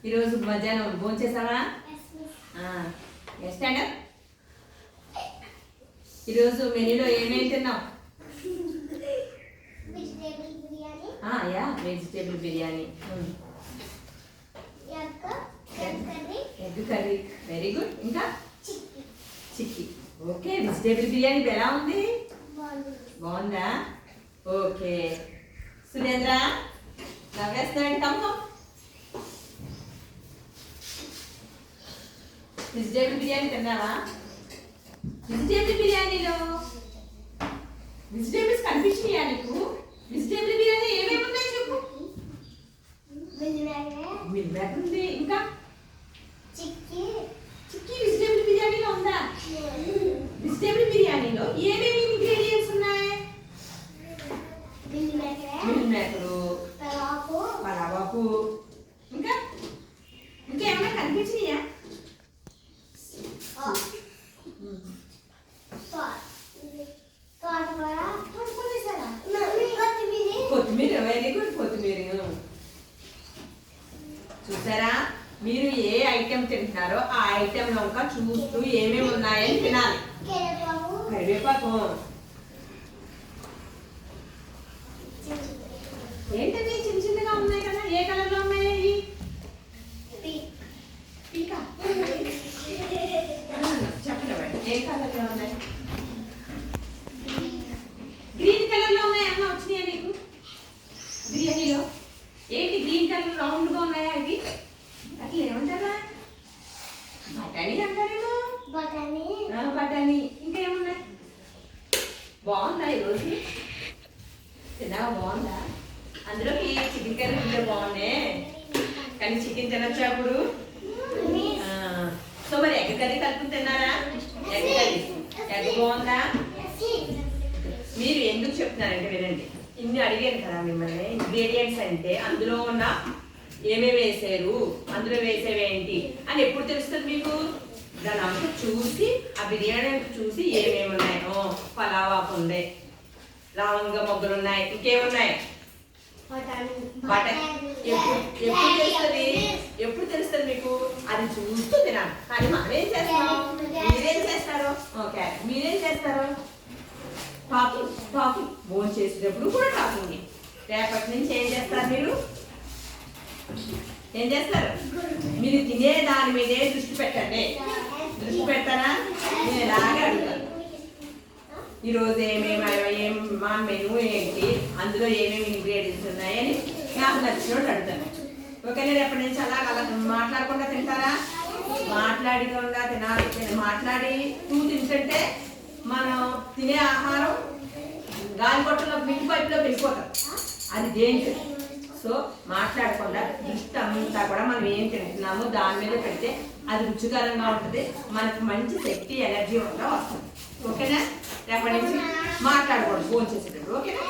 ఈరోజు మధ్యాహ్నం భోజనం చేసావా? స్టాండప్. ఈరోజు మెనూలో ఏమేమి తిన్నావు? Vegetable biryani, egg curry, very good. ఇంకా చిక్కీ. ఓకే, వెజిటేబుల్ బిర్యానీ ఎలా ఉంది? బాగుందా? ఓకే. సురేంద్ర నవ్వేస్తున్నాడు. కమ్మ. వెజిటేబుల్ బిర్యానీ తిన్నావా? వెజిటేబుల్ బిర్యానీలో వెజిటేబుల్స్ కనిపించినాయా నీకు? వెజిటేబుల్ బిర్యానీ ఏమేమి ఉన్నాయి చెప్పు. మిల్ మేకర్ ఉంది. ఇంకా చిక్కీ వెజిటేబుల్ బిర్యానీలో ఉందా? వెజిటేబుల్ బిర్యానీలో ఏమేమి ఇంగ్రీడియంట్స్ ఉన్నాయి? మిల్ మేకరు, పలావాకు, ఇంకా ఇంకేమైనా కనిపించినాయా? కొత్తిమీర, వెరీ గుడ్. కొత్తిమీర చూసారా? మీరు ఏ ఐటెం తింటున్నారో ఆ ఐటెంలో ఇంకా చూస్తూ ఏమేమి ఉన్నాయని తినాలి. కరివేపాకు ఏంటది? చిన్న చిన్నగా ఉన్నాయి కదా, ఏ కలర్ లో ఉన్నాయి? చెప్పండి, ఏ కలర్ లో ఉన్నాయి? గ్రీన్ కలర్ లో ఉన్నాయి. అన్న వచ్చినాయా నీకు బిర్యానీలో? ఏంటి గ్రీన్ కలర్ రౌండ్ గా ఉన్నాయా? అవి అట్లా ఏమంటారా? బఠానీ అంటారేమో. బఠానీ. ఇంకా ఏమున్నాయి? బాగుందా ఈరోజు? తిన్నావా? బాగుందా? అందులోకి చికెన్ కర్రీ ఉంటే బాగుండే, కానీ చికెన్ తినొచ్చా అప్పుడు? సో మరి ఎగ్ కర్రీ కలుపుని తిన్నారా? ఎగ్ కర్రీ, ఎగ్ బాగుందా? మీరు ఎందుకు చెప్తున్నారంటే వినండి. ఇన్ని అడిగాను కదా మిమ్మల్ని. ఇంగ్రీడియంట్స్ అంటే అందులో ఉన్న ఏమేమి వేసారు, అందులో వేసేవేంటి అని ఎప్పుడు తెలుస్తుంది మీకు? దాని అంతా చూసి, ఆ బిర్యానీ చూసి ఏమేమి ఉన్నాయో. పలావాకు ఉంది, లవంగ మొగ్గలు ఉన్నాయి, ఇంకేమున్నాయి? ఎప్పుడు తెలుస్తుంది మీకు? అది చూస్తూ తినాలి. కానీ మనం ఏం చేస్తాం? మీరేం చేస్తారు? ఓకే, మీరేం చేస్తారు? టాకింగ్. భోజనం చేసేటప్పుడు కూడా టాకింగ్. రేపటి నుంచి ఏం చేస్తారు? మీరు ఏం చేస్తారు? మీరు తినే దాని మీదే దృష్టి పెట్టండి. దృష్టి పెడతారా? నేను ఎలాగే అడుగుతాను. ఈరోజు మా మెనూ ఏంటి, అందులో ఏమేమి ఇంగ్రీడియంట్స్ ఉన్నాయని నాకు నచ్చినట్టు అడుగుతాను. ఓకేనా? రేపటి నుంచి అలా మాట్లాడకుండా తింటారా? మాట్లాడకుండా తినాలి. మాట్లాడి తింటుంటే మనం తినే ఆహారం గాలి కొట్టలో మిల్లి పైపులో వెళ్ళిపోతాం. అది డేంజర్. సో మాట్లాడకుండా దృష్టి అంతా కూడా మనం ఏం తింటున్నామో దాని మీద పెడితే అది రుచికరంగా ఉంటుంది. మనకు మంచి శక్తి, ఎనర్జీ కూడా వస్తుంది. ఓకేనా? రేపటి నుంచి మాట్లాడకూడదు భోజనం చేసేటప్పుడు. ఓకేనా?